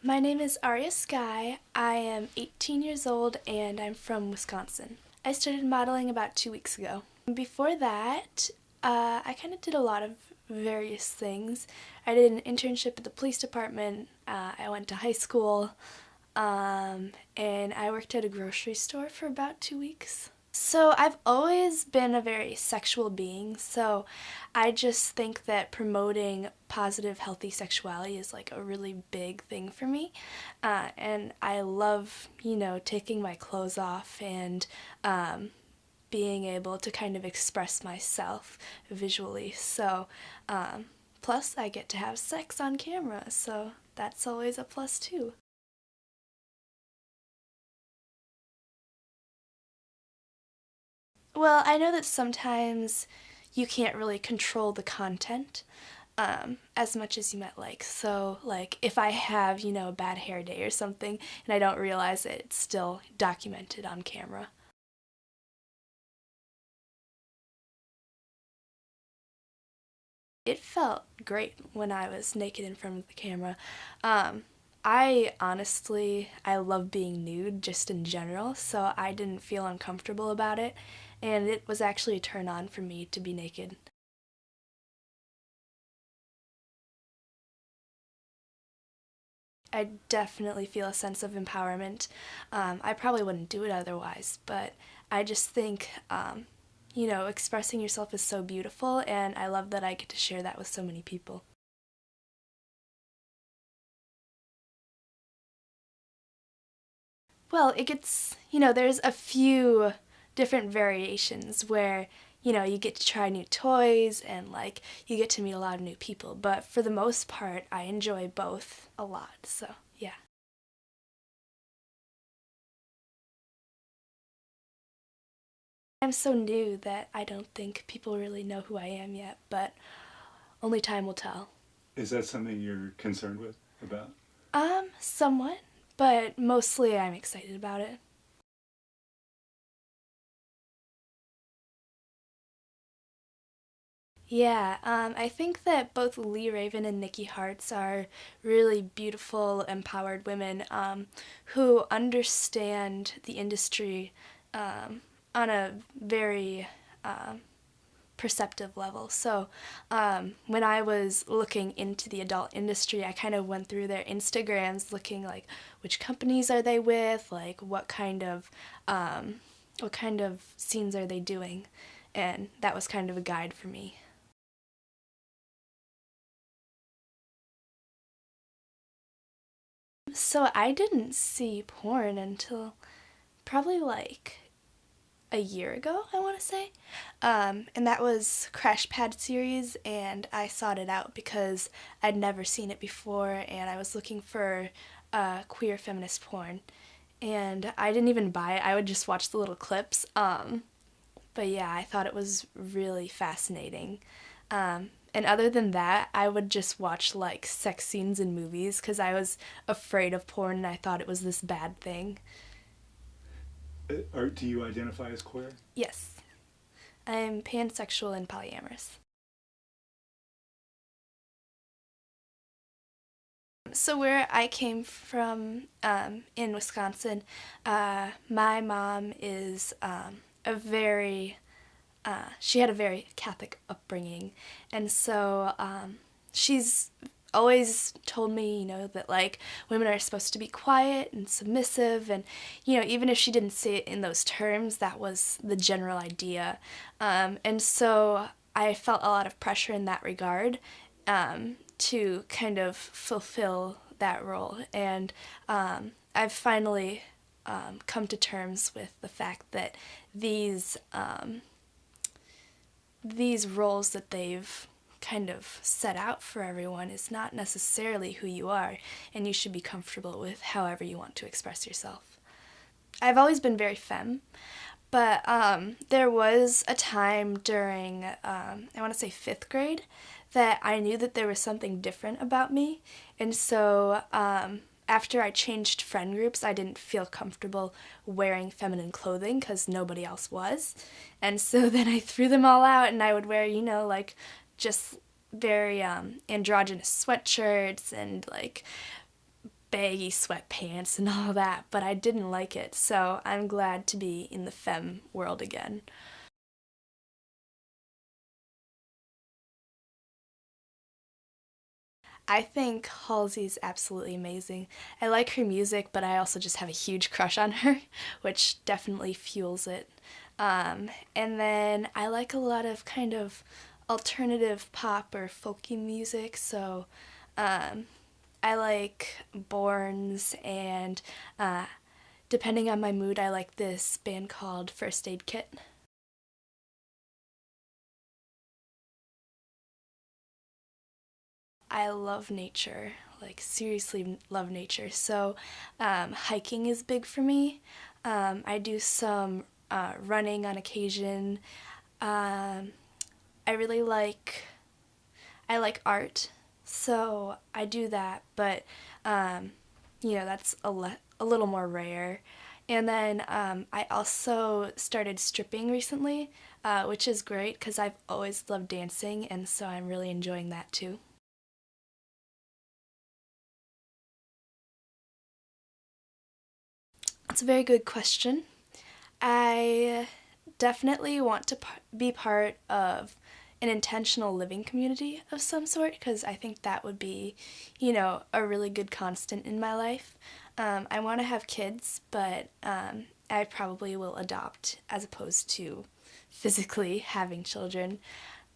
My name is Arya Sky. I am 18 years old and I'm from Wisconsin. I started modeling about 2 weeks ago. Before that, I kind of did a lot of various things. I did an internship at the police department, I went to high school, and I worked at a grocery store for about 2 weeks. So I've always been a very sexual being, so I just think that promoting positive, healthy sexuality is like a really big thing for me. And I love, taking my clothes off and being able to kind of express myself visually. So, plus I get to have sex on camera, so that's always a plus too. Well, I know that sometimes you can't really control the content as much as you might like. So, like, if I have, a bad hair day or something and I don't realize it, it's still documented on camera. It felt great when I was naked in front of the camera. Um, I love being nude just in general, so I didn't feel uncomfortable about it, and it was actually a turn on for me to be naked. I definitely feel a sense of empowerment. I probably wouldn't do it otherwise, but I just think, expressing yourself is so beautiful, and I love that I get to share that with so many people. Well, it gets, there's a few different variations where, you get to try new toys and like you get to meet a lot of new people. But for the most part, I enjoy both a lot. So, yeah. I'm so new that I don't think people really know who I am yet, but only time will tell. Is that something you're concerned with about? Somewhat, but mostly I'm excited about it. Yeah, I think that both Lee Raven and Nikki Hartz are really beautiful, empowered women who understand the industry on a very perceptive level. So when I was looking into the adult industry, I kind of went through their Instagrams looking like which companies are they with, like what kind of scenes are they doing, and that was kind of a guide for me. So I didn't see porn until probably like a year ago, I want to say. And that was Crash Pad series, and I sought it out because I'd never seen it before, and I was looking for queer feminist porn. And I didn't even buy it, I would just watch the little clips. But yeah, I thought it was really fascinating. And other than that, I would just watch like sex scenes in movies because I was afraid of porn and I thought it was this bad thing. Or do you identify as queer? Yes, I'm pansexual and polyamorous. So where I came from in Wisconsin, my mom is a very she had a very Catholic upbringing, and so she's always told me, that like women are supposed to be quiet and submissive, and even if she didn't say it in those terms, that was the general idea, and so I felt a lot of pressure in that regard to kind of fulfill that role, and I've finally come to terms with the fact that these these roles that they've kind of set out for everyone is not necessarily who you are, and you should be comfortable with however you want to express yourself. I've always been very femme, but there was a time during, I want to say 5th grade, that I knew that there was something different about me, and so after I changed friend groups, I didn't feel comfortable wearing feminine clothing because nobody else was. And so then I threw them all out and I would wear, like just very androgynous sweatshirts and like baggy sweatpants and all that, but I didn't like it, so I'm glad to be in the femme world again. I think Halsey's absolutely amazing. I like her music, but I also just have a huge crush on her, which definitely fuels it. And then I like a lot of kind of alternative pop or folky music, so um, I like Borns, and depending on my mood, I like this band called First Aid Kit. I love nature, like seriously love nature. So hiking is big for me. I do some running on occasion. Um, I really I like art, so I do that. But that's a little more rare. And then I also started stripping recently, which is great because I've always loved dancing, and so I'm really enjoying that too. That's a very good question. I definitely want to be part of an intentional living community of some sort because I think that would be, a really good constant in my life. I want to have kids, but I probably will adopt as opposed to physically having children.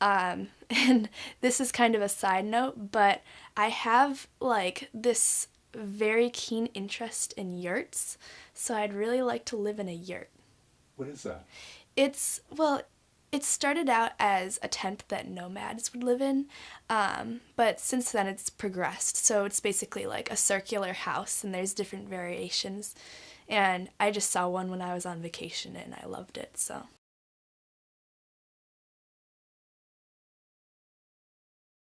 And this is kind of a side note, but I have like this very keen interest in yurts, so I'd really like to live in a yurt. What is that? Well, it started out as a tent that nomads would live in, but since then it's progressed. So it's basically like a circular house, and there's different variations. And I just saw one when I was on vacation, and I loved it. So